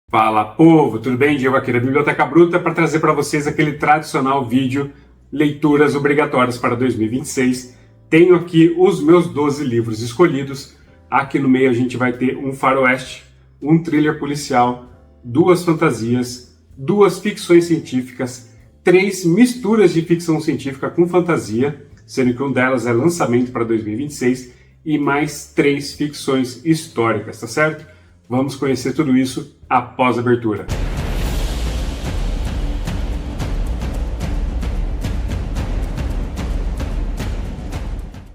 Fala, povo, tudo bem? Diego aqui da Biblioteca Bruta para trazer para vocês aquele tradicional vídeo Leituras Obrigatórias para 2026. Tenho aqui os meus 12 livros escolhidos. Aqui no meio a gente vai ter um faroeste, um thriller policial, 2 fantasias, 2 ficções científicas, 3 misturas de ficção científica com fantasia, sendo que uma delas é lançamento para 2026, e mais 3 ficções históricas, tá certo? Vamos conhecer tudo isso após a abertura.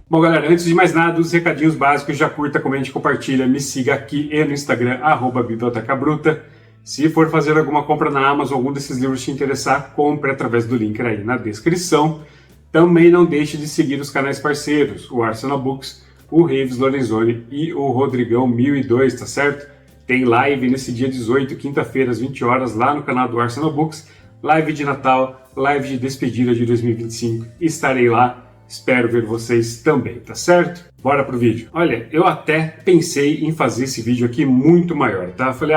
Bom, galera, antes de mais nada, os recadinhos básicos: já curta, comente, compartilha, me siga aqui e no Instagram, @bibliotecabruta. Se for fazer alguma compra na Amazon, algum desses livros te interessar, compre através do link aí na descrição. Também não deixe de seguir os canais parceiros, o Arsenal Books, o Reeves Lorenzoni e o Rodrigão 1002, tá certo? Tem live nesse dia 18, quinta-feira, às 20 horas, lá no canal do Arsenal Books. Live de Natal, live de despedida de 2025. Estarei lá, espero ver vocês também, tá certo? Bora pro vídeo. Olha, eu até pensei em fazer esse vídeo aqui muito maior, tá? Falei,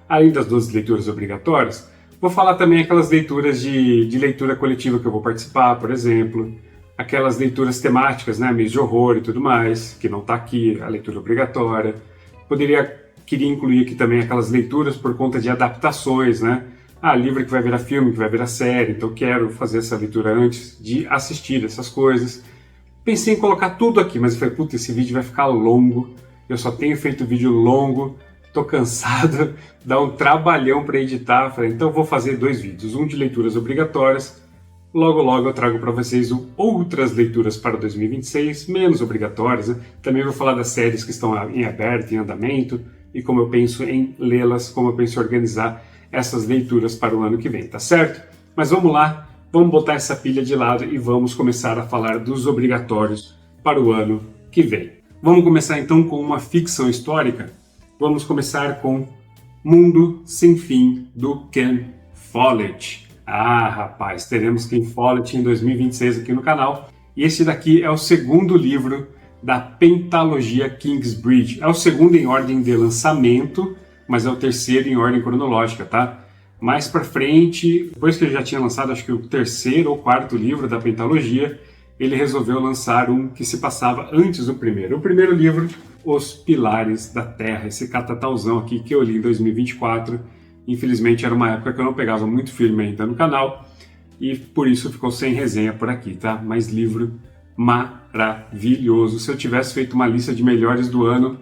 além das 12 leituras obrigatórias, vou falar também aquelas leituras de leitura coletiva que eu vou participar, por exemplo. Aquelas leituras temáticas, né? Mês de horror e tudo mais, que não tá aqui, a leitura obrigatória. Queria incluir aqui também aquelas leituras por conta de adaptações, né? Livro que vai virar filme, que vai virar série, então quero fazer essa leitura antes de assistir essas coisas. Pensei em colocar tudo aqui, mas eu falei, puta, esse vídeo vai ficar longo, eu só tenho feito vídeo longo, tô cansado, dá um trabalhão para editar, falei, então vou fazer 2 vídeos, um de leituras obrigatórias, logo eu trago para vocês outras leituras para 2026, menos obrigatórias, né? Também vou falar das séries que estão em aberto, em andamento, e como eu penso em lê-las, como eu penso em organizar essas leituras para o ano que vem, tá certo? Mas vamos lá, vamos botar essa pilha de lado e vamos começar a falar dos obrigatórios para o ano que vem. Vamos começar então com uma ficção histórica. Vamos começar com Mundo Sem Fim, do Ken Follett. Rapaz, teremos Ken Follett em 2026 aqui no canal. E esse daqui é o segundo livro da pentalogia Kingsbridge. É o segundo em ordem de lançamento, mas é o terceiro em ordem cronológica, tá? Mais pra frente, depois que ele já tinha lançado, acho que o terceiro ou quarto livro da pentalogia, ele resolveu lançar um que se passava antes do primeiro. O primeiro livro, Os Pilares da Terra, esse catatauzão aqui que eu li em 2024. Infelizmente era uma época que eu não pegava muito firme ainda no canal, e por isso ficou sem resenha por aqui, tá? Mas livro maravilhoso. Se eu tivesse feito uma lista de melhores do ano,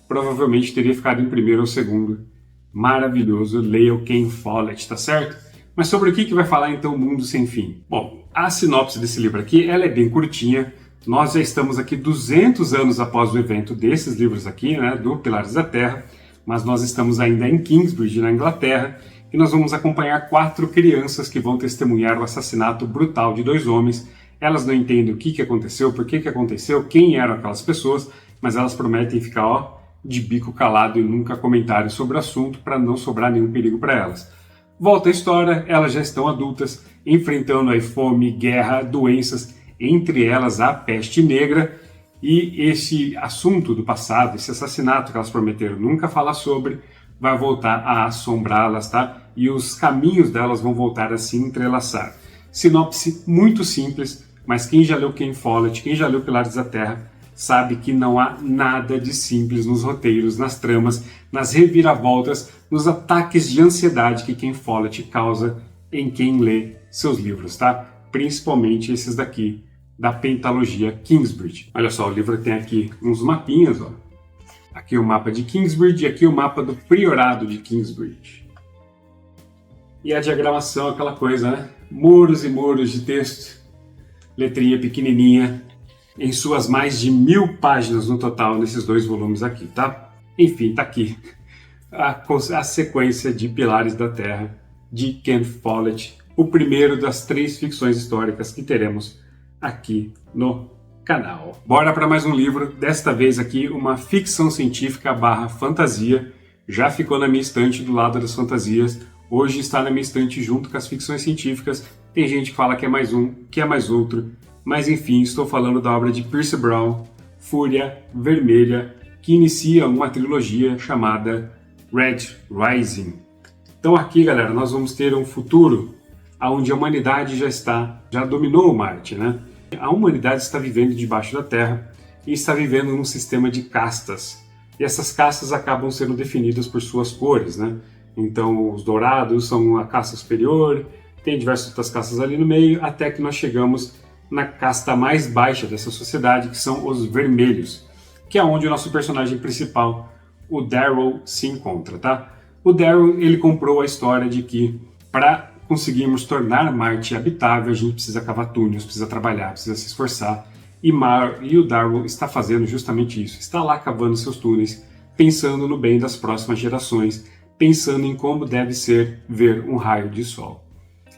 provavelmente teria ficado em primeiro ou segundo. Maravilhoso, leia o Ken Follett, tá certo? Mas sobre o que vai falar então Mundo Sem Fim? Bom, a sinopse desse livro aqui, ela é bem curtinha. Nós já estamos aqui 200 anos após o evento desses livros aqui, né, do Pilares da Terra, mas nós estamos ainda em Kingsbridge, na Inglaterra, e nós vamos acompanhar 4 crianças que vão testemunhar o assassinato brutal de 2 homens. Elas não entendem o que aconteceu, por que aconteceu, quem eram aquelas pessoas, mas elas prometem ficar de bico calado e nunca comentarem sobre o assunto para não sobrar nenhum perigo para elas. Volta a história, elas já estão adultas, enfrentando aí fome, guerra, doenças, entre elas a peste negra, e esse assunto do passado, esse assassinato que elas prometeram nunca falar sobre, vai voltar a assombrá-las, tá? E os caminhos delas vão voltar a se entrelaçar. Sinopse muito simples, mas quem já leu Ken Follett, quem já leu Pilares da Terra, sabe que não há nada de simples nos roteiros, nas tramas, nas reviravoltas, nos ataques de ansiedade que Ken Follett causa em quem lê seus livros, tá? Principalmente esses daqui, da pentalogia Kingsbridge. Olha só, o livro tem aqui uns mapinhas, ó. Aqui o mapa de Kingsbridge e aqui o mapa do Priorado de Kingsbridge. E a diagramação, aquela coisa, né? Muros e muros de texto, letrinha pequenininha, em suas mais de 1000 páginas no total nesses 2 volumes aqui, tá? Enfim, tá aqui a sequência de Pilares da Terra de Ken Follett, o primeiro das 3 ficções históricas que teremos aqui no canal. Bora para mais um livro, desta vez aqui uma ficção científica / fantasia. Já ficou na minha estante do lado das fantasias, hoje está na minha estante junto com as ficções científicas. Tem gente que fala que é mais um, que é mais outro, mas enfim, estou falando da obra de Percy Brown, Fúria Vermelha, que inicia uma trilogia chamada Red Rising. Então aqui, galera, nós vamos ter um futuro onde a humanidade já dominou Marte, né? A humanidade está vivendo debaixo da Terra e está vivendo num sistema de castas. E essas castas acabam sendo definidas por suas cores, né? Então os dourados são a casta superior, tem diversas outras castas ali no meio, até que nós chegamos na casta mais baixa dessa sociedade, que são os vermelhos, que é onde o nosso personagem principal, o Daryl, se encontra, tá? O Daryl, ele comprou a história de que para conseguirmos tornar Marte habitável, a gente precisa cavar túneis, precisa trabalhar, precisa se esforçar, e o Daryl está fazendo justamente isso, está lá cavando seus túneis, pensando no bem das próximas gerações, pensando em como deve ser ver um raio de sol.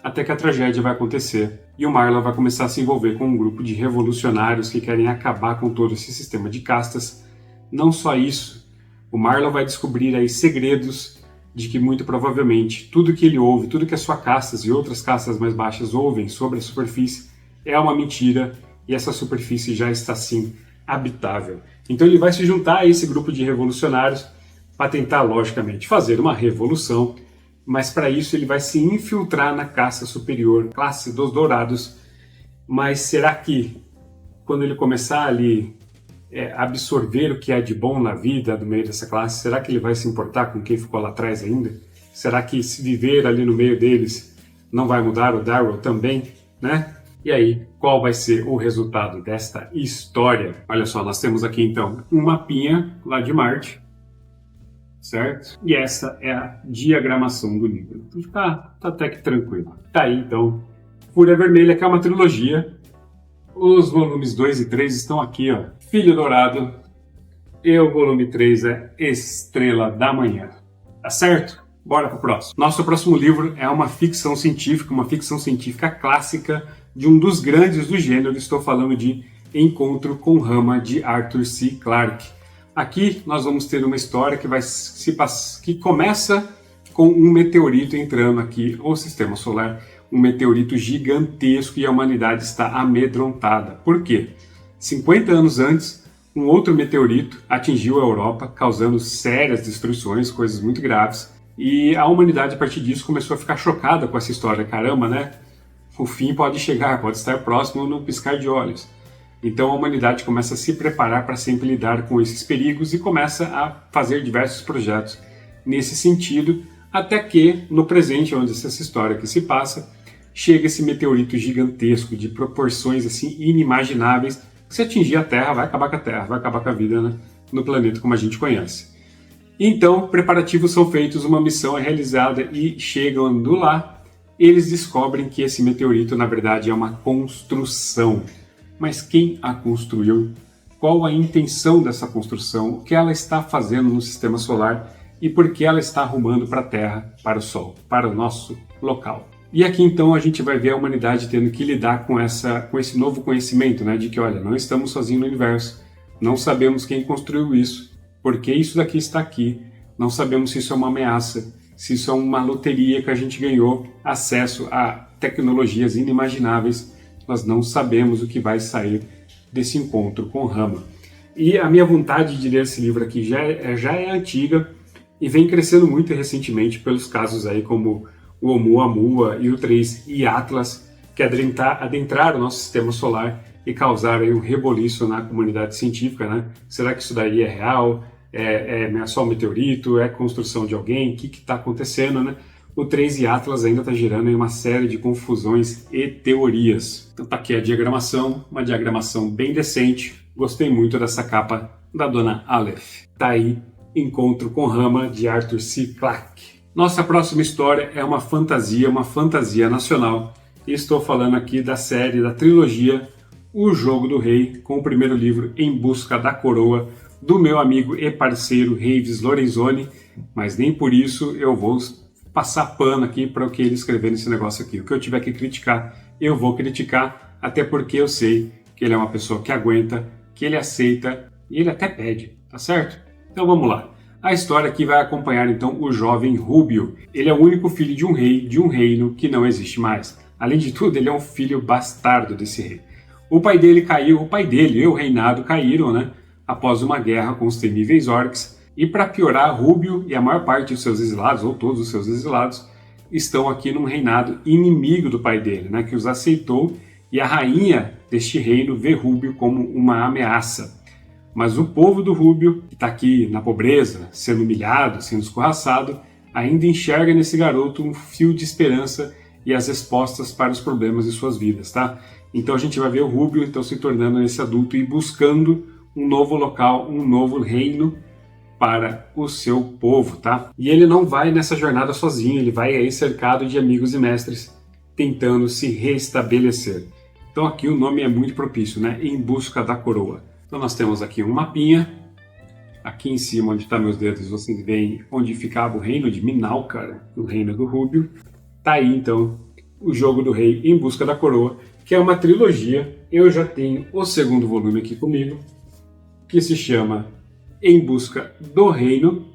Até que a tragédia vai acontecer e o Marla vai começar a se envolver com um grupo de revolucionários que querem acabar com todo esse sistema de castas. Não só isso, o Marla vai descobrir aí segredos de que muito provavelmente tudo que ele ouve, tudo que as suas castas e outras castas mais baixas ouvem sobre a superfície é uma mentira e essa superfície já está sim habitável. Então ele vai se juntar a esse grupo de revolucionários para tentar, logicamente, fazer uma revolução, mas para isso ele vai se infiltrar na casta superior, classe dos dourados. Mas será que quando ele começar ali absorver o que há de bom na vida do meio dessa classe, será que ele vai se importar com quem ficou lá atrás ainda? Será que se viver ali no meio deles não vai mudar o Daryl também, né? E aí, qual vai ser o resultado desta história? Olha só, nós temos aqui então um mapinha lá de Marte, certo? E essa é a diagramação do livro. Tá até que tranquilo. Tá aí então, Fúria Vermelha, que é uma trilogia. Os volumes 2 e 3 estão aqui, ó. Filho Dourado. E o volume 3 é Estrela da Manhã. Tá certo? Bora pro próximo. Nosso próximo livro é uma ficção científica clássica de um dos grandes do gênero. Estou falando de Encontro com Rama, de Arthur C. Clarke. Aqui nós vamos ter uma história que começa com um meteorito entrando aqui no sistema solar, um meteorito gigantesco, e a humanidade está amedrontada. Por quê? 50 anos antes, um outro meteorito atingiu a Europa, causando sérias destruições, coisas muito graves, e a humanidade a partir disso começou a ficar chocada com essa história. Caramba, né? O fim pode chegar, pode estar próximo no piscar de olhos. Então a humanidade começa a se preparar para sempre lidar com esses perigos e começa a fazer diversos projetos nesse sentido, até que, no presente, onde essa história que se passa, chega esse meteorito gigantesco de proporções assim inimagináveis, que se atingir a Terra, vai acabar com a Terra, vai acabar com a vida, né, no planeta como a gente conhece. Então, preparativos são feitos, uma missão é realizada e chegando lá, eles descobrem que esse meteorito, na verdade, é uma construção. Mas quem a construiu? Qual a intenção dessa construção? O que ela está fazendo no sistema solar e por que ela está arrumando para a Terra, para o Sol, para o nosso local? E aqui então a gente vai ver a humanidade tendo que lidar com esse novo conhecimento, né, de que, olha, não estamos sozinhos no universo, não sabemos quem construiu isso, por que isso daqui está aqui, não sabemos se isso é uma ameaça, se isso é uma loteria que a gente ganhou acesso a tecnologias inimagináveis. Nós não sabemos o que vai sair desse encontro com Rama. E a minha vontade de ler esse livro aqui já é antiga e vem crescendo muito recentemente pelos casos aí como o Oumuamua e o 3 e Atlas, que adentraram o nosso sistema solar e causaram aí um reboliço na comunidade científica, né? Será que isso daí é real? É só um meteorito? É construção de alguém? O que está acontecendo, né? O 3 e Atlas ainda está gerando aí uma série de confusões e teorias. Então tá aqui a diagramação, uma diagramação bem decente. Gostei muito dessa capa da dona Aleph. Tá aí, Encontro com Rama, de Arthur C. Clarke. Nossa próxima história é uma fantasia nacional. E estou falando aqui da série, da trilogia O Jogo do Rei, com o primeiro livro Em Busca da Coroa, do meu amigo e parceiro Reives Lorenzoni, mas nem por isso eu vou passar pano aqui para o que ele escreveu nesse negócio aqui. O que eu tiver que criticar, eu vou criticar, até porque eu sei que ele é uma pessoa que aguenta, que ele aceita e ele até pede, tá certo? Então vamos lá. A história aqui vai acompanhar então o jovem Rúbio. Ele é o único filho de um rei, de um reino que não existe mais. Além de tudo, ele é um filho bastardo desse rei. O pai dele e o reinado caíram, né? Após uma guerra com os temíveis orcs, E para piorar, Rúbio e a maior parte dos seus exilados, ou todos os seus exilados, estão aqui num reinado inimigo do pai dele, né, que os aceitou, e a rainha deste reino vê Rúbio como uma ameaça. Mas o povo do Rúbio, que está aqui na pobreza, sendo humilhado, sendo escorraçado, ainda enxerga nesse garoto um fio de esperança e as respostas para os problemas de suas vidas, tá? Então a gente vai ver o Rúbio então se tornando esse adulto e buscando um novo local, um novo reino para o seu povo, tá? E ele não vai nessa jornada sozinho, ele vai aí cercado de amigos e mestres tentando se restabelecer. Então aqui o nome é muito propício, né? Em busca da coroa. Então nós temos aqui um mapinha. Aqui em cima, onde estão meus dedos, vocês veem onde ficava o reino de Minalcar, o reino do Rúbio. Tá aí então o Jogo do Rei em Busca da Coroa, que é uma trilogia. Eu já tenho o segundo volume aqui comigo, que se chama Em Busca do Reino.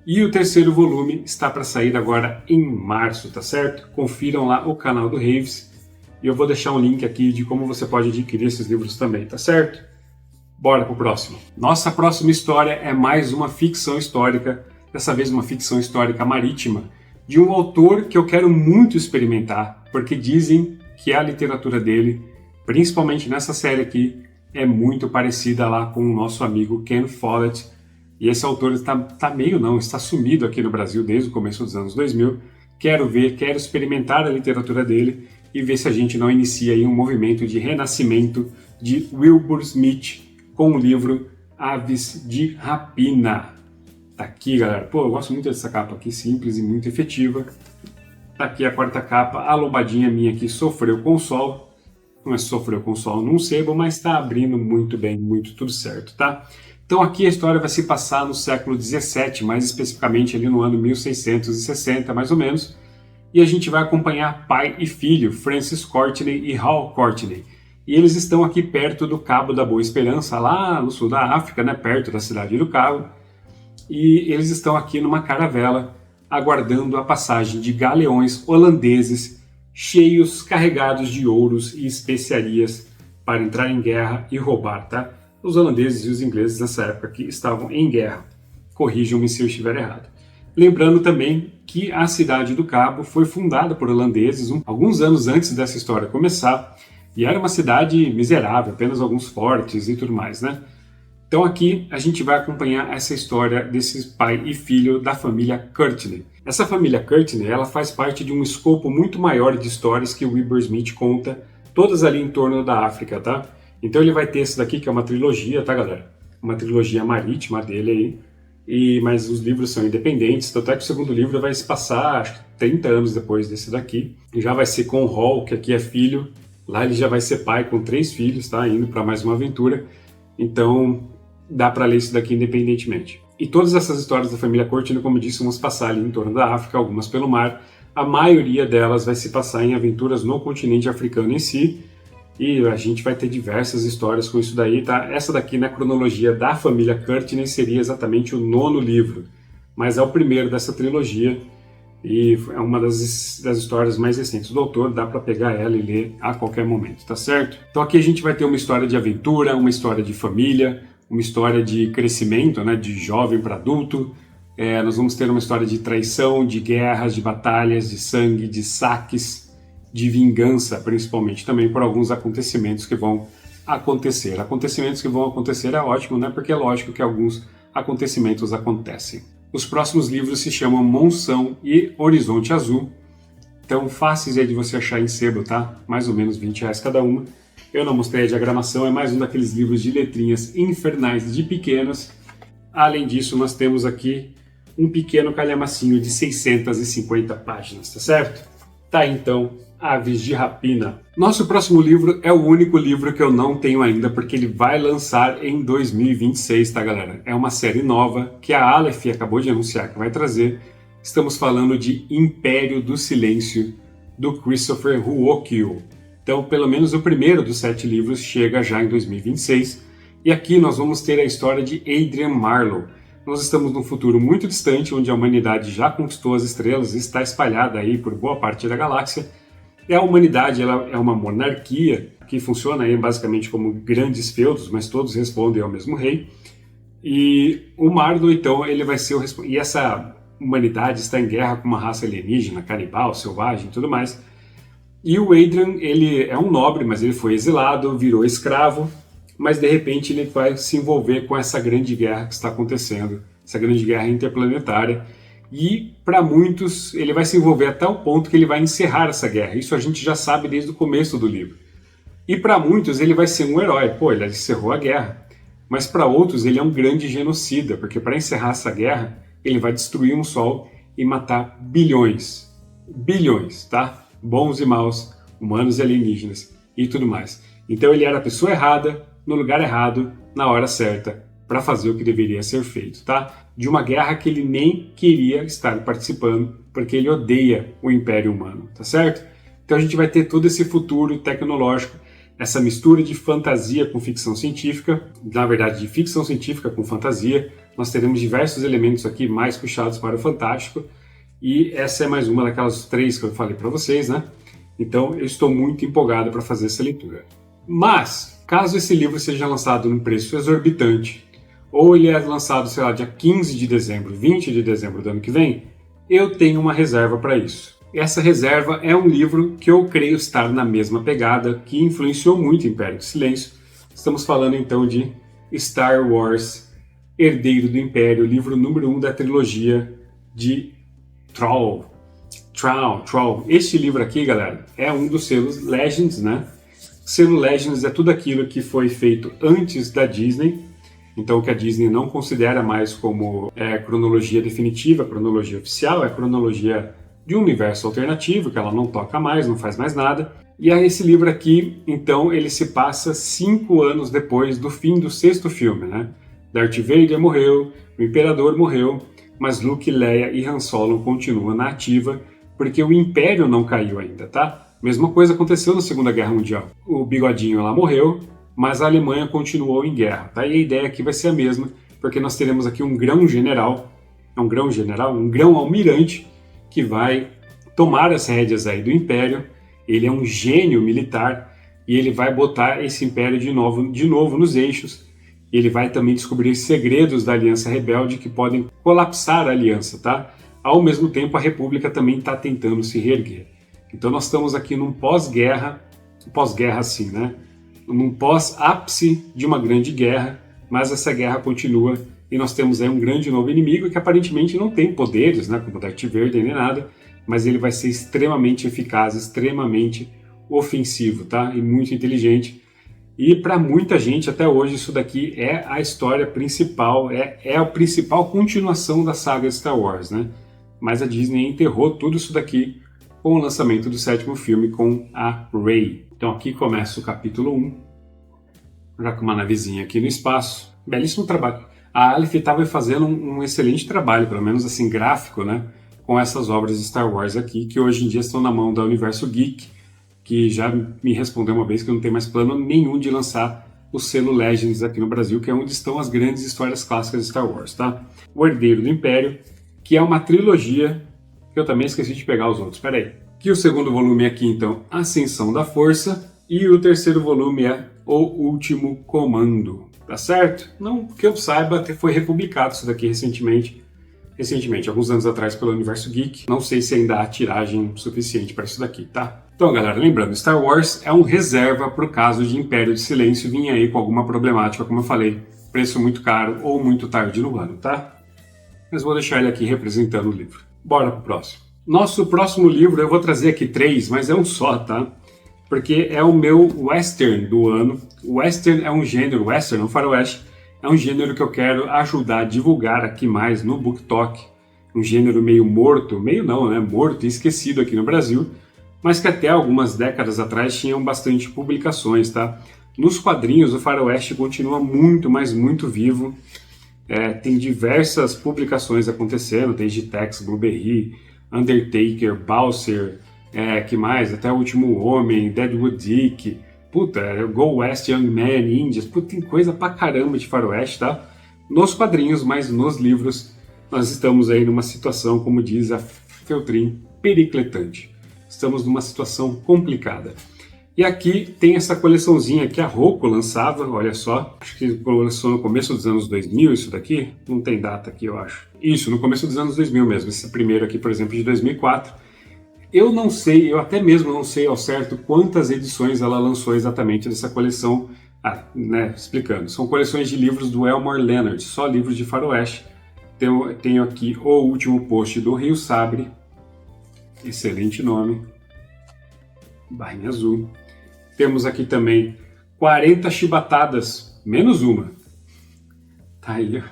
E o terceiro volume está para sair agora em março, tá certo? Confiram lá o canal do Raves. E eu vou deixar um link aqui de como você pode adquirir esses livros também, tá certo? Bora pro próximo. Nossa próxima história é mais uma ficção histórica, dessa vez uma ficção histórica marítima, de um autor que eu quero muito experimentar, porque dizem que a literatura dele, principalmente nessa série aqui, é muito parecida lá com o nosso amigo Ken Follett. E esse autor está sumido aqui no Brasil desde o começo dos anos 2000. Quero experimentar a literatura dele e ver se a gente não inicia aí um movimento de renascimento de Wilbur Smith com o livro Aves de Rapina. Tá aqui, galera. Pô, eu gosto muito dessa capa aqui, simples e muito efetiva. Tá aqui a quarta capa. A lombadinha minha aqui sofreu com o sol. Não é sofreu com o sol num sebo, mas tá abrindo muito bem, muito tudo certo, tá? Então aqui a história vai se passar no século XVII, mais especificamente ali no ano 1660, mais ou menos. E a gente vai acompanhar pai e filho, Francis Courtney e Hal Courtney. E eles estão aqui perto do Cabo da Boa Esperança, lá no sul da África, né, perto da cidade do Cabo. E eles estão aqui numa caravela, aguardando a passagem de galeões holandeses cheios, carregados de ouros e especiarias para entrar em guerra e roubar, tá? Os holandeses e os ingleses nessa época que estavam em guerra. Corrijam-me se eu estiver errado. Lembrando também que a cidade do Cabo foi fundada por holandeses alguns anos antes dessa história começar, e era uma cidade miserável, apenas alguns fortes e tudo mais, né? Então aqui a gente vai acompanhar essa história desses pai e filho da família Courtney. Essa família Courtney, ela faz parte de um escopo muito maior de histórias que o Wilbur Smith conta, todas ali em torno da África, tá? Então ele vai ter esse daqui, que é uma trilogia, tá, galera? Uma trilogia marítima dele aí, mas os livros são independentes, tanto é que o segundo livro vai se passar, acho que 30 anos depois desse daqui. Já vai ser com o Hall, que aqui é filho, lá ele já vai ser pai com 3 filhos, tá? Indo para mais uma aventura. Então dá para ler isso daqui independentemente. E todas essas histórias da família Courtney, como disse, vão se passar ali em torno da África, algumas pelo mar. A maioria delas vai se passar em aventuras no continente africano em si. E a gente vai ter diversas histórias com isso daí, tá? Essa daqui, na cronologia da família Courtney, seria exatamente o 9º livro. Mas é o primeiro dessa trilogia. E é uma das histórias mais recentes do autor, dá para pegar ela e ler a qualquer momento, tá certo? Então aqui a gente vai ter uma história de aventura, uma história de família, uma história de crescimento, né, de jovem para adulto. Nós vamos ter uma história de traição, de guerras, de batalhas, de sangue, de saques, de vingança, principalmente também por alguns acontecimentos que vão acontecer. Acontecimentos que vão acontecer é ótimo, né, porque é lógico que alguns acontecimentos acontecem. Os próximos livros se chamam Monção e Horizonte Azul. Então, fáceis aí de você achar em sebo, tá? Mais ou menos R$20 cada uma. Eu não mostrei a diagramação, é mais um daqueles livros de letrinhas infernais de pequenos. Além disso, nós temos aqui um pequeno calhamacinho de 650 páginas, tá certo? Tá, então, Aves de Rapina. Nosso próximo livro é o único livro que eu não tenho ainda, porque ele vai lançar em 2026, tá, galera? É uma série nova que a Aleph acabou de anunciar que vai trazer. Estamos falando de Império do Silêncio, do Christopher Ruocchio. Então, pelo menos o primeiro dos 7 livros chega já em 2026. E aqui nós vamos ter a história de Adrian Marlowe. Nós estamos num futuro muito distante, onde a humanidade já conquistou as estrelas e está espalhada aí por boa parte da galáxia. E a humanidade ela é uma monarquia que funciona aí basicamente como grandes feudos, mas todos respondem ao mesmo rei. E o Mardo, então, ele vai ser o responsável. E essa humanidade está em guerra com uma raça alienígena, canibal, selvagem e tudo mais. E o Adrian, ele é um nobre, mas ele foi exilado, virou escravo, mas de repente ele vai se envolver com essa grande guerra que está acontecendo, essa grande guerra interplanetária. E para muitos ele vai se envolver até o ponto que ele vai encerrar essa guerra. Isso a gente já sabe desde o começo do livro. E para muitos ele vai ser um herói. Pô, ele encerrou a guerra. Mas para outros ele é um grande genocida, porque para encerrar essa guerra ele vai destruir um sol e matar bilhões. Bilhões, tá? Bons e maus, humanos e alienígenas e tudo mais. Então ele era a pessoa errada, no lugar errado, na hora certa, para fazer o que deveria ser feito, tá? De uma guerra que ele nem queria estar participando, porque ele odeia o Império Humano, tá certo? Então a gente vai ter todo esse futuro tecnológico, essa mistura de fantasia com ficção científica, na verdade de ficção científica com fantasia. Nós teremos diversos elementos aqui mais puxados para o fantástico, e essa é mais uma daquelas 3 que eu falei para vocês, né? Então eu estou muito empolgado para fazer essa leitura. Mas, caso esse livro seja lançado num preço exorbitante, ou ele é lançado, sei lá, dia 15 de dezembro, 20 de dezembro do ano que vem, eu tenho uma reserva para isso. Essa reserva é um livro que eu creio estar na mesma pegada, que influenciou muito o Império do Silêncio. Estamos falando então de Star Wars, Herdeiro do Império, livro número 1 da trilogia de Troll. Este livro aqui, galera, é um dos selos Legends, né? O selo Legends é tudo aquilo que foi feito antes da Disney, então que a Disney não considera mais como cronologia definitiva, cronologia oficial, é cronologia de um universo alternativo, que ela não toca mais, não faz mais nada. E aí esse livro aqui, então, ele se passa 5 anos depois do fim do 6º filme, né? Darth Vader morreu, o Imperador morreu, mas Luke, Leia e Han Solo continuam na ativa, porque o Império não caiu ainda, tá? Mesma coisa aconteceu na Segunda Guerra Mundial. O Bigodinho lá morreu, mas a Alemanha continuou em guerra, tá? E a ideia aqui vai ser a mesma, porque nós teremos aqui um grão-general, um grão-almirante, que vai tomar as rédeas aí do Império. Ele é um gênio militar e ele vai botar esse Império de novo nos eixos. Ele vai também descobrir segredos da Aliança Rebelde que podem colapsar a Aliança, tá? Ao mesmo tempo, a República também está tentando se reerguer. Então nós estamos aqui num pós-guerra assim, né? Num pós-ápice de uma grande guerra, mas essa guerra continua e nós temos aí um grande novo inimigo que aparentemente não tem poderes, né? Como Darth Vader nem nada, mas ele vai ser extremamente eficaz, extremamente ofensivo, tá? E muito inteligente. E para muita gente, até hoje, isso daqui é a história principal, é a principal continuação da saga Star Wars, né? Mas a Disney enterrou tudo isso daqui com o lançamento do 7º filme com a Rey. Então aqui começa o capítulo 1, já com uma navezinha aqui no espaço. Belíssimo trabalho. A Aleph estava fazendo um excelente trabalho, pelo menos assim, gráfico, né? Com essas obras de Star Wars aqui, que hoje em dia estão na mão da Universo Geek, que já me respondeu uma vez que não tem mais plano nenhum de lançar o selo Legends aqui no Brasil, que é onde estão as grandes histórias clássicas de Star Wars, tá? O Herdeiro do Império, que é uma trilogia, que eu também esqueci de pegar os outros, espera aí. Que o 2º volume é aqui, então, Ascensão da Força, e o 3º volume é O Último Comando, tá certo? Não que eu saiba, foi republicado isso daqui recentemente, alguns anos atrás pelo Universo Geek. Não sei se ainda há tiragem suficiente para isso daqui, tá? Então, galera, lembrando, Star Wars é um reserva para o caso de Império de Silêncio vir aí com alguma problemática, como eu falei, preço muito caro ou muito tarde no ano, tá? Mas vou deixar ele aqui representando o livro. Bora pro próximo. Nosso próximo livro, eu vou trazer aqui 3, mas é um só, tá? Porque é o meu western do ano. O western é um gênero, western, não faroeste, é um gênero que eu quero ajudar a divulgar aqui mais no BookTok. Um gênero meio morto, meio não, né? Morto e esquecido aqui no Brasil, mas que até algumas décadas atrás tinham bastante publicações, tá? Nos quadrinhos, o faroeste continua muito, mas muito vivo. Tem diversas publicações acontecendo, tem Gitex, Blueberry, Undertaker, Balser, que mais? Até O Último Homem, Deadwood Dick, Go West, Young Man, Índias, tem coisa pra caramba de faroeste, tá? Nos quadrinhos, mas nos livros, nós estamos aí numa situação, como diz a Feltrin, pericletante. Estamos numa situação complicada. E aqui tem essa coleçãozinha que a Roku lançava, olha só. Acho que lançou no começo dos anos 2000 isso daqui. Não tem data aqui, eu acho. Isso, no começo dos anos 2000 mesmo. Esse primeiro aqui, por exemplo, de 2004. Eu não sei, eu até mesmo não sei ao certo quantas edições ela lançou exatamente dessa coleção. Explicando. São coleções de livros do Elmore Leonard, só livros de faroeste. Tenho aqui O Último Post do Rio Sabre. Excelente nome. Barrinha azul. Temos aqui também 40 chibatadas, menos uma. Tá aí.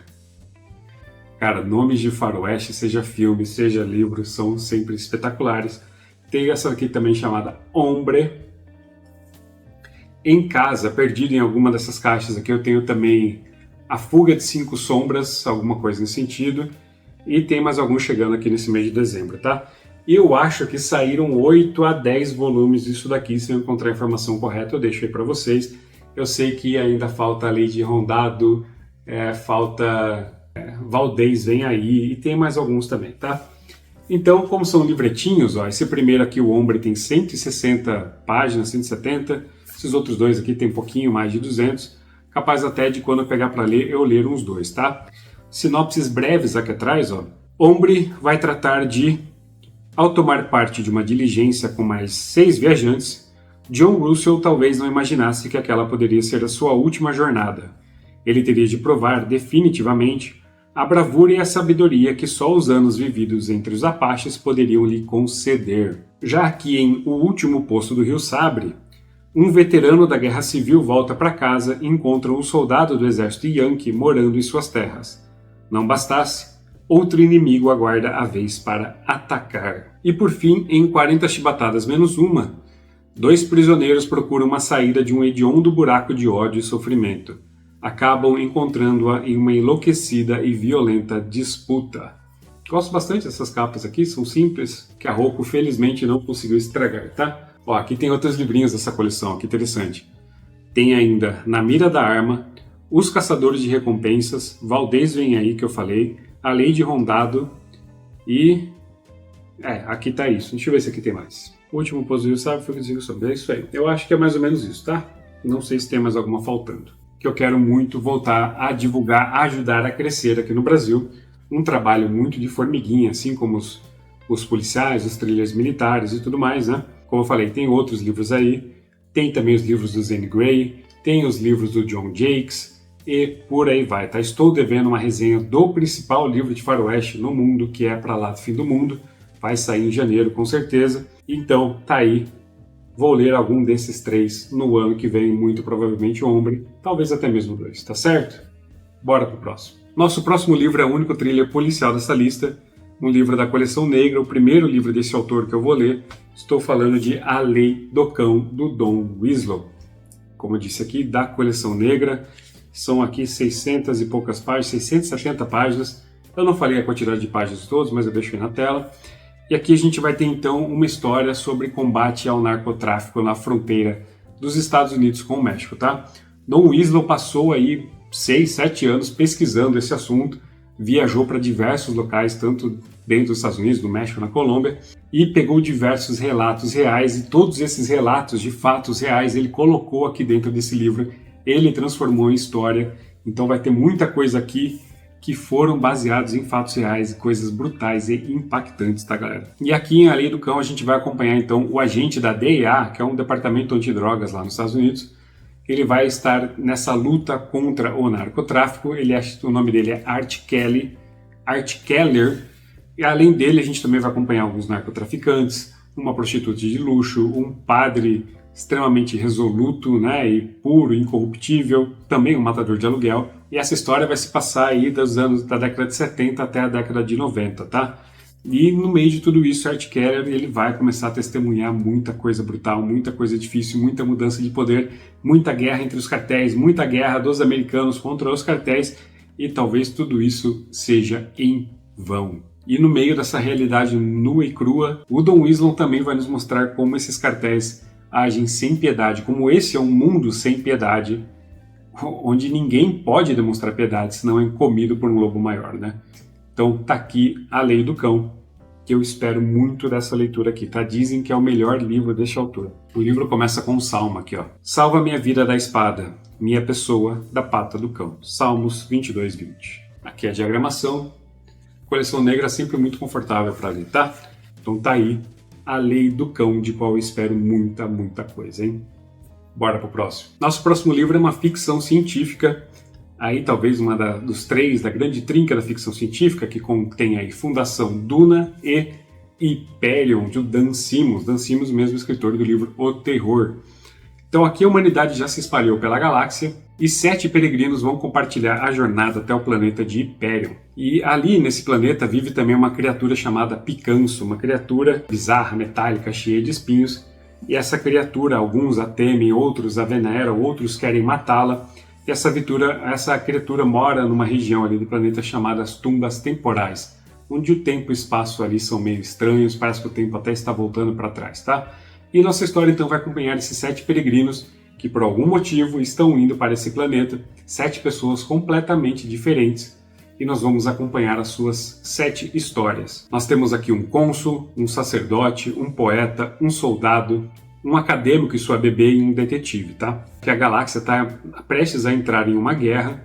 Cara, nomes de faroeste, seja filme, seja livro, são sempre espetaculares. Tem essa aqui também chamada Hombre. Em casa, perdido em alguma dessas caixas aqui, eu tenho também A Fuga de 5 Sombras, alguma coisa nesse sentido. E tem mais alguns chegando aqui nesse mês de dezembro, tá? Eu acho que saíram 8 a 10 volumes disso daqui. Se eu encontrar a informação correta, eu deixo aí para vocês. Eu sei que ainda falta a Lei de Rondado, falta Valdez Vem Aí, e tem mais alguns também, tá? Então, como são livretinhos, ó, esse primeiro aqui, o Hombre, tem 160 páginas, 170. Esses outros dois aqui tem um pouquinho mais de 200. Capaz até de, quando eu pegar para ler, eu ler uns dois, tá? Sinopses breves aqui atrás, ó. Hombre vai tratar de... Ao tomar parte de uma diligência com mais 6 viajantes, John Russell talvez não imaginasse que aquela poderia ser a sua última jornada. Ele teria de provar definitivamente a bravura e a sabedoria que só os anos vividos entre os Apaches poderiam lhe conceder. Já aqui em O Último Posto do Rio Sabre, um veterano da Guerra Civil volta para casa e encontra um soldado do exército Yankee morando em suas terras. Não bastasse, outro inimigo aguarda a vez para atacar. E por fim, em 40 chibatadas menos uma, 2 prisioneiros procuram uma saída de um hediondo buraco de ódio e sofrimento. Acabam encontrando-a em uma enlouquecida e violenta disputa. Gosto bastante dessas capas aqui, são simples, que a Roku felizmente não conseguiu estragar, tá? Ó, aqui tem outros livrinhos dessa coleção, que interessante. Tem ainda Na Mira da Arma, Os Caçadores de Recompensas, Valdez Vem Aí, que eu falei, A Lei de Rondado e... aqui tá isso. Deixa eu ver se aqui tem mais. O Último Posto do Rio Sabre foi o que eu digo sobre. É isso aí. Eu acho que é mais ou menos isso, tá? Não sei se tem mais alguma faltando. Que eu quero muito voltar a divulgar, a ajudar a crescer aqui no Brasil. Um trabalho muito de formiguinha, assim como os policiais, os thrillers militares e tudo mais, né? Como eu falei, tem outros livros aí. Tem também os livros do Zane Grey. Tem os livros do John Jakes. E por aí vai, tá? Estou devendo uma resenha do principal livro de faroeste no mundo, que é Pra Lá do Fim do Mundo. Vai sair em janeiro, com certeza. Então, tá aí. Vou ler algum desses 3 no ano que vem, muito provavelmente o Hombre, talvez até mesmo 2, tá certo? Bora pro próximo. Nosso próximo livro é o único thriller policial dessa lista, um livro da coleção negra, o primeiro livro desse autor que eu vou ler. Estou falando de A Lei do Cão, do Don Winslow. Como eu disse aqui, da coleção negra. São aqui 600 e poucas páginas, 670 páginas. Eu não falei a quantidade de páginas todas, mas eu deixo aí na tela. E aqui a gente vai ter então uma história sobre combate ao narcotráfico na fronteira dos Estados Unidos com o México, tá? Don Winslow passou aí 6, 7 anos pesquisando esse assunto, viajou para diversos locais, tanto dentro dos Estados Unidos, no México, na Colômbia, e pegou diversos relatos reais, e todos esses relatos de fatos reais ele colocou aqui dentro desse livro, ele transformou em história. Então vai ter muita coisa aqui que foram baseados em fatos reais, coisas brutais e impactantes, tá, galera? E aqui em A Lei do Cão a gente vai acompanhar então o agente da DEA, que é um departamento antidrogas lá nos Estados Unidos. Ele vai estar nessa luta contra o narcotráfico. O nome dele é Art Keller. E além dele a gente também vai acompanhar alguns narcotraficantes, uma prostituta de luxo, um padre extremamente resoluto, né, e puro, incorruptível, também um matador de aluguel. E essa história vai se passar aí dos anos da década de 70 até a década de 90, tá? E no meio de tudo isso, Art Keller, ele vai começar a testemunhar muita coisa brutal, muita coisa difícil, muita mudança de poder, muita guerra entre os cartéis, muita guerra dos americanos contra os cartéis, e talvez tudo isso seja em vão. E no meio dessa realidade nua e crua, o Don Winslow também vai nos mostrar como esses cartéis agem sem piedade, como esse é um mundo sem piedade, onde ninguém pode demonstrar piedade, senão é comido por um lobo maior, né? Então tá aqui A Lei do Cão, que eu espero muito dessa leitura aqui, tá? Dizem que é o melhor livro deste autor. O livro começa com um salmo aqui, ó. Salva minha vida da espada, minha pessoa da pata do cão. Salmos 22:20. Aqui é a diagramação. Coleção negra sempre muito confortável para ler, tá? Então tá aí a Lei do Cão, de qual eu espero muita, muita coisa, hein? Bora pro próximo. Nosso próximo livro é uma ficção científica, aí talvez dos três, da grande trinca da ficção científica, que contém aí Fundação, Duna e Hyperion, de Dan Simmons. Dan Simmons, mesmo escritor do livro O Terror. Então aqui a humanidade já se espalhou pela galáxia e 7 peregrinos vão compartilhar a jornada até o planeta de Hyperion. E ali nesse planeta vive também uma criatura chamada Picanço, uma criatura bizarra, metálica, cheia de espinhos. E essa criatura, alguns a temem, outros a veneram, outros querem matá-la. E essa criatura mora numa região ali do planeta chamada as Tumbas Temporais, onde o tempo e o espaço ali são meio estranhos, parece que o tempo até está voltando para trás, tá? E nossa história então vai acompanhar esses 7 peregrinos que por algum motivo estão indo para esse planeta, 7 pessoas completamente diferentes, e nós vamos acompanhar as suas 7 histórias. Nós temos aqui um cônsul, um sacerdote, um poeta, um soldado, um acadêmico e sua bebê e um detetive, tá? Que a galáxia está prestes a entrar em uma guerra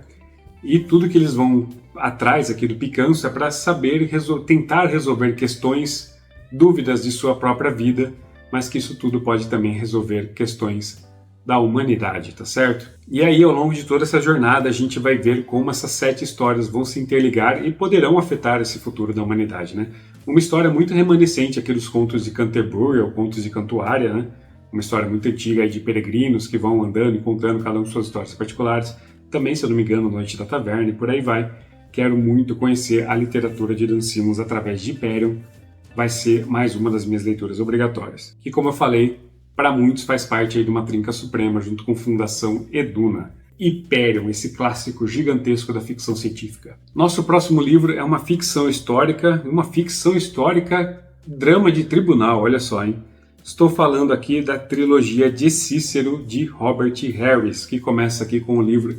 e tudo que eles vão atrás aqui do Picanço é para saber tentar resolver questões, dúvidas de sua própria vida, mas que isso tudo pode também resolver questões da humanidade, tá certo? E aí, ao longo de toda essa jornada, a gente vai ver como essas 7 histórias vão se interligar e poderão afetar esse futuro da humanidade, né? Uma história muito remanescente aqui dos contos de Canterbury, ou contos de Cantuária, né? Uma história muito antiga aí de peregrinos que vão andando e contando cada um de suas histórias particulares. Também, se eu não me engano, Noite da Taverna e por aí vai. Quero muito conhecer a literatura de Dan Simmons através de Hyperion. Vai ser mais uma das minhas leituras obrigatórias. Que, como eu falei, para muitos faz parte aí de uma trinca suprema, junto com Fundação e Duna. Hyperion, esse clássico gigantesco da ficção científica. Nosso próximo livro é uma ficção histórica drama de tribunal, olha só, hein? Estou falando aqui da trilogia de Cícero, de Robert Harris, que começa aqui com o livro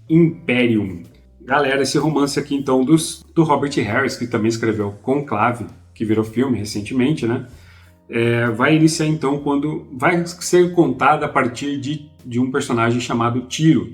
Imperium. Galera, esse romance aqui então do Robert Harris, que também escreveu Conclave, que virou filme recentemente, né? Vai iniciar então quando vai ser contada a partir de um personagem chamado Tiro.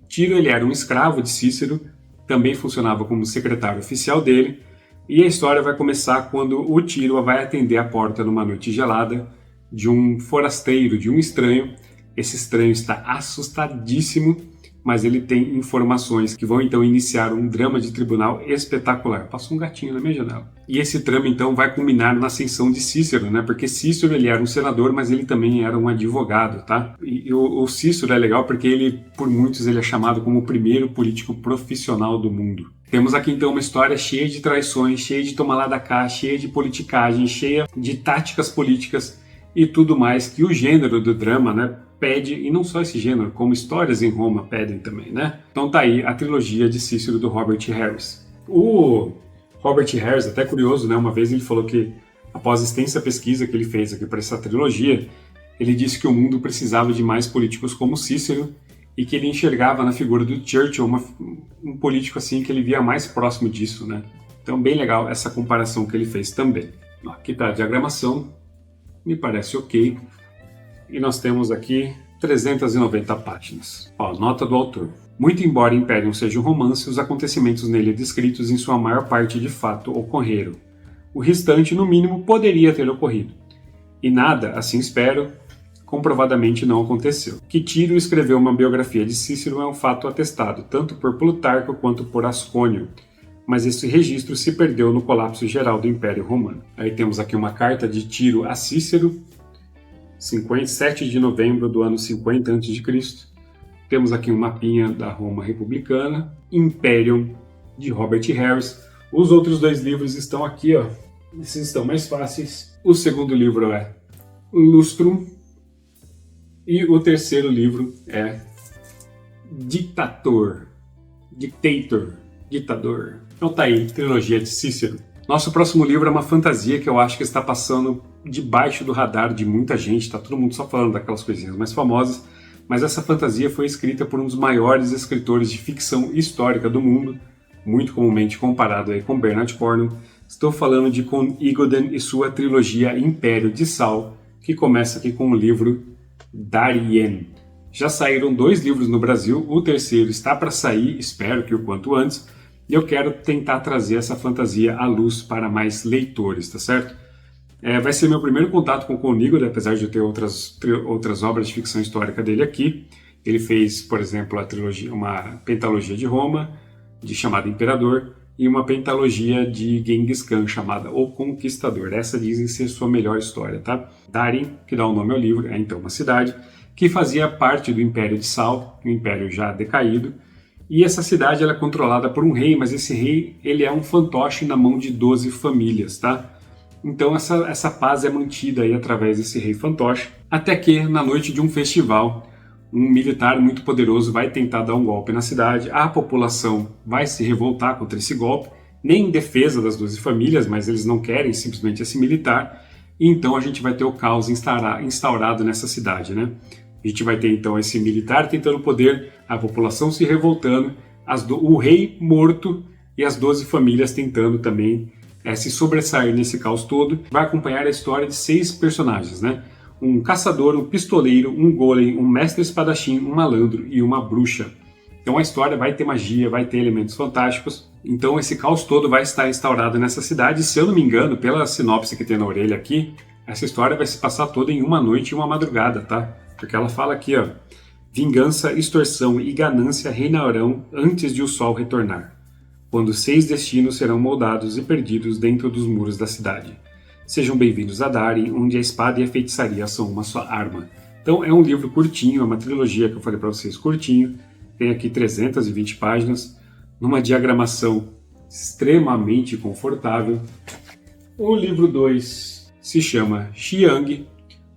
Tiro, ele era um escravo de Cícero, também funcionava como secretário oficial dele, e a história vai começar quando o Tiro vai atender a porta numa noite gelada de um forasteiro, de um estranho. Esse estranho está assustadíssimo, mas ele tem informações que vão então iniciar um drama de tribunal espetacular. Passou um gatinho na minha janela. E esse trama então vai culminar na ascensão de Cícero, né? Porque Cícero, ele era um senador, mas ele também era um advogado, tá? E o Cícero é legal porque ele, por muitos, ele é chamado como o primeiro político profissional do mundo. Temos aqui então uma história cheia de traições, cheia de toma lá da cá, cheia de politicagem, cheia de táticas políticas e tudo mais que o gênero do drama, né, pede, e não só esse gênero, como histórias em Roma pedem também, né? Então tá aí a trilogia de Cícero do Robert Harris. O Robert Harris, até curioso, né? Uma vez ele falou que, após extensa pesquisa que ele fez aqui para essa trilogia, ele disse que o mundo precisava de mais políticos como Cícero e que ele enxergava na figura do Churchill um político assim que ele via mais próximo disso, né? Então bem legal essa comparação que ele fez também. Aqui tá a diagramação, me parece ok. E nós temos aqui 390 páginas. Ó, nota do autor. Muito embora Imperium seja um romance, os acontecimentos nele descritos em sua maior parte de fato ocorreram. O restante, no mínimo, poderia ter ocorrido. E nada, assim espero, comprovadamente não aconteceu. Que Tiro escreveu uma biografia de Cícero é um fato atestado, tanto por Plutarco quanto por Ascônio, mas esse registro se perdeu no colapso geral do Império Romano. Aí temos aqui uma carta de Tiro a Cícero, 7 de novembro do ano 50 a.C. Temos aqui um mapinha da Roma republicana, Imperium, de Robert Harris. Os outros 2 livros estão aqui, ó. Esses estão mais fáceis. O segundo livro é Lustrum e o terceiro livro é Ditador. Então tá aí, trilogia de Cícero. Nosso próximo livro é uma fantasia que eu acho que está passando debaixo do radar de muita gente, tá todo mundo só falando daquelas coisinhas mais famosas, mas essa fantasia foi escrita por um dos maiores escritores de ficção histórica do mundo, muito comumente comparado aí com Bernard Cornwell. Estou falando de Con Igoden e sua trilogia Império de Sal, que começa aqui com o livro Darien. Já saíram 2 livros no Brasil, o terceiro está para sair, espero que o quanto antes, e eu quero tentar trazer essa fantasia à luz para mais leitores, tá certo? Vai ser meu primeiro contato com o Con Igoden, apesar de eu ter outras obras de ficção histórica dele aqui. Ele fez, por exemplo, uma pentalogia de Roma, chamada Imperador, e uma pentalogia de Genghis Khan, chamada O Conquistador. Essa dizem ser sua melhor história, tá? Darien, que dá o nome ao livro, é então uma cidade que fazia parte do Império de Sal, um império já decaído, e essa cidade ela é controlada por um rei, mas esse rei ele é um fantoche na mão de 12 famílias, tá? Então essa paz é mantida aí através desse rei fantoche, até que na noite de um festival, um militar muito poderoso vai tentar dar um golpe na cidade, a população vai se revoltar contra esse golpe, nem em defesa das 12 famílias, mas eles não querem simplesmente esse militar, e então a gente vai ter o caos instaurado nessa cidade, né? A gente vai ter então esse militar tentando poder, a população se revoltando, o rei morto e as 12 famílias tentando também se sobressair nesse caos todo. Vai acompanhar a história de 6 personagens, né? Um caçador, um pistoleiro, um golem, um mestre espadachim, um malandro e uma bruxa. Então a história vai ter magia, vai ter elementos fantásticos. Então esse caos todo vai estar instaurado nessa cidade. Se eu não me engano, pela sinopse que tem na orelha aqui, essa história vai se passar toda em uma noite e uma madrugada, tá? Porque ela fala aqui, ó, vingança, extorsão e ganância reinarão antes de o sol retornar, quando 6 destinos serão moldados e perdidos dentro dos muros da cidade. Sejam bem-vindos a Darien, onde a espada e a feitiçaria são uma só arma. Então é um livro curtinho, é uma trilogia que eu falei para vocês curtinho, tem aqui 320 páginas, numa diagramação extremamente confortável. O livro 2 se chama Xiang.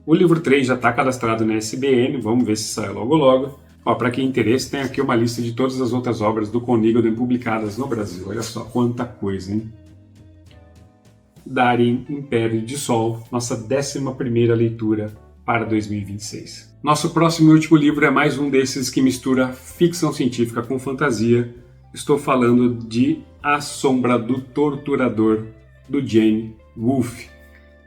O livro 3 já está cadastrado na SBN, vamos ver se sai logo logo. Para quem tem interesse, tem aqui uma lista de todas as outras obras do Con Igoden publicadas no Brasil. Olha só quanta coisa, hein? Darien, Império de Sol, nossa 11ª leitura para 2026. Nosso próximo e último livro é mais um desses que mistura ficção científica com fantasia. Estou falando de A Sombra do Torturador, do Jane Wolfe.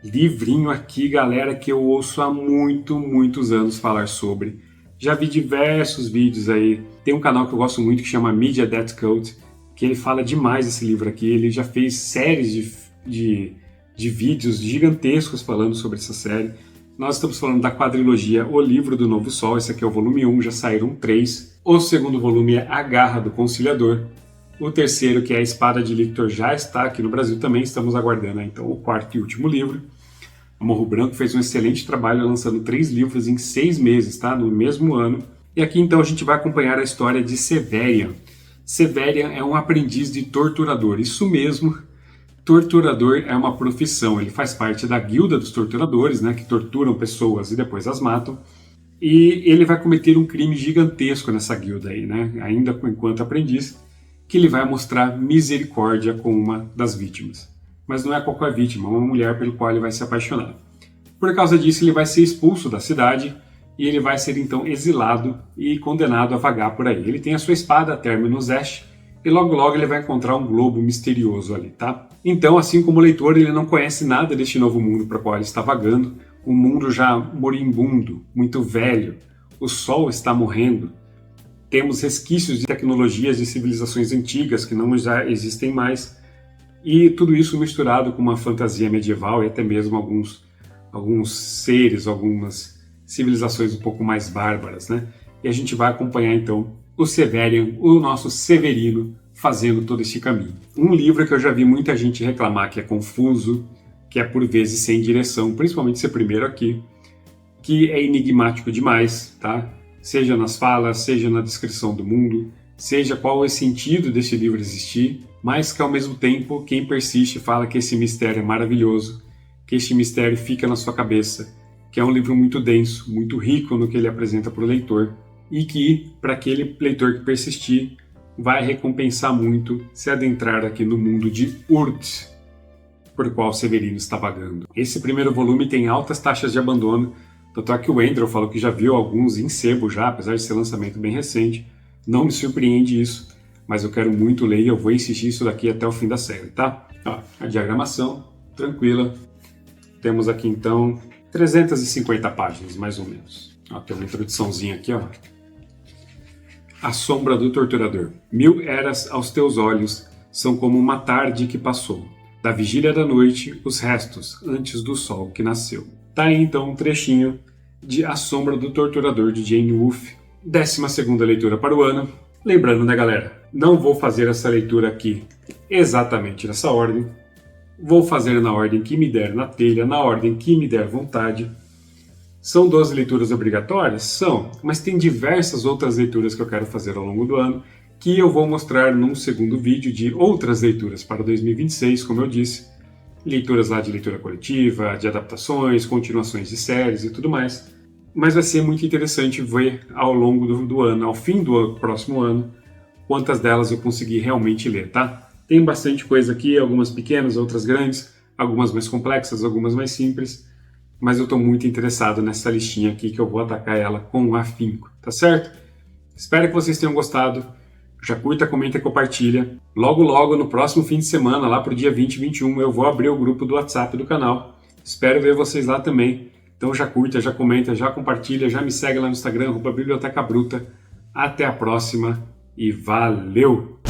Livrinho aqui, galera, que eu ouço há muitos anos falar sobre. Já vi diversos vídeos aí. Tem um canal que eu gosto muito que chama Media Death Code, que ele fala demais desse livro aqui. Ele já fez séries de vídeos gigantescos falando sobre essa série. Nós estamos falando da quadrilogia O Livro do Novo Sol. Esse aqui é o volume 1, já saíram 3. O segundo volume é A Garra do Conciliador. O terceiro, que é A Espada de Lictor, já está aqui no Brasil também. Estamos aguardando então o 4º e último livro. A Morro Branco fez um excelente trabalho lançando 3 livros em 6 meses, tá? No mesmo ano. E aqui então a gente vai acompanhar a história de Severian. Severian é um aprendiz de torturador, isso mesmo. Torturador é uma profissão, ele faz parte da guilda dos torturadores, né, que torturam pessoas e depois as matam. E ele vai cometer um crime gigantesco nessa guilda aí, né, ainda enquanto aprendiz, que ele vai mostrar misericórdia com uma das vítimas. Mas não é qualquer vítima, é uma mulher pelo qual ele vai se apaixonar. Por causa disso, ele vai ser expulso da cidade e ele vai ser então exilado e condenado a vagar por aí. Ele tem a sua espada, a Terminus Ash, e logo ele vai encontrar um globo misterioso ali, tá? Então, assim como o leitor, ele não conhece nada deste novo mundo para o qual ele está vagando, um mundo já moribundo, muito velho, o sol está morrendo, temos resquícios de tecnologias de civilizações antigas que não já existem mais, e tudo isso misturado com uma fantasia medieval e até mesmo alguns seres, algumas civilizações um pouco mais bárbaras, né? E a gente vai acompanhar então o Severian, o nosso Severino, fazendo todo esse caminho. Um livro que eu já vi muita gente reclamar que é confuso, que é por vezes sem direção, principalmente esse primeiro aqui, que é enigmático demais, tá? Seja nas falas, seja na descrição do mundo, seja qual é o sentido desse livro existir, mas que ao mesmo tempo quem persiste fala que esse mistério é maravilhoso, que este mistério fica na sua cabeça, que é um livro muito denso, muito rico no que ele apresenta para o leitor, e que, para aquele leitor que persistir, vai recompensar muito se adentrar aqui no mundo de Urt, por qual Severino está vagando. Esse primeiro volume tem altas taxas de abandono, tanto é que o Andrew falou que já viu alguns em sebo já, apesar de ser lançamento bem recente. Não me surpreende isso, mas eu quero muito ler e eu vou insistir isso daqui até o fim da série, tá? Ó, a diagramação, tranquila. Temos aqui então 350 páginas, mais ou menos. Ó, tem uma introduçãozinha aqui, ó. A sombra do torturador. 1000 eras aos teus olhos são como uma tarde que passou. Da vigília da noite, os restos, antes do sol que nasceu. Tá aí então um trechinho de A Sombra do Torturador, de Jane Wolfe. 12ª leitura para o ano. Lembrando, né, galera? Não vou fazer essa leitura aqui exatamente nessa ordem. Vou fazer na ordem que me der na telha, na ordem que me der vontade. São 12 leituras obrigatórias? São, mas tem diversas outras leituras que eu quero fazer ao longo do ano, que eu vou mostrar num segundo vídeo de outras leituras para 2026, como eu disse. Leituras lá de leitura coletiva, de adaptações, continuações de séries e tudo mais. Mas vai ser muito interessante ver ao longo do ano, ao fim do próximo ano, quantas delas eu consegui realmente ler, tá? Tem bastante coisa aqui, algumas pequenas, outras grandes, algumas mais complexas, algumas mais simples, mas eu estou muito interessado nessa listinha aqui que eu vou atacar ela com afinco, tá certo? Espero que vocês tenham gostado. Já curta, comenta e compartilha. Logo, logo, no próximo fim de semana, lá pro dia 20 e 21, eu vou abrir o grupo do WhatsApp do canal. Espero ver vocês lá também. Então já curta, já comenta, já compartilha, já me segue lá no Instagram, @bibliotecabruta. Até a próxima e valeu!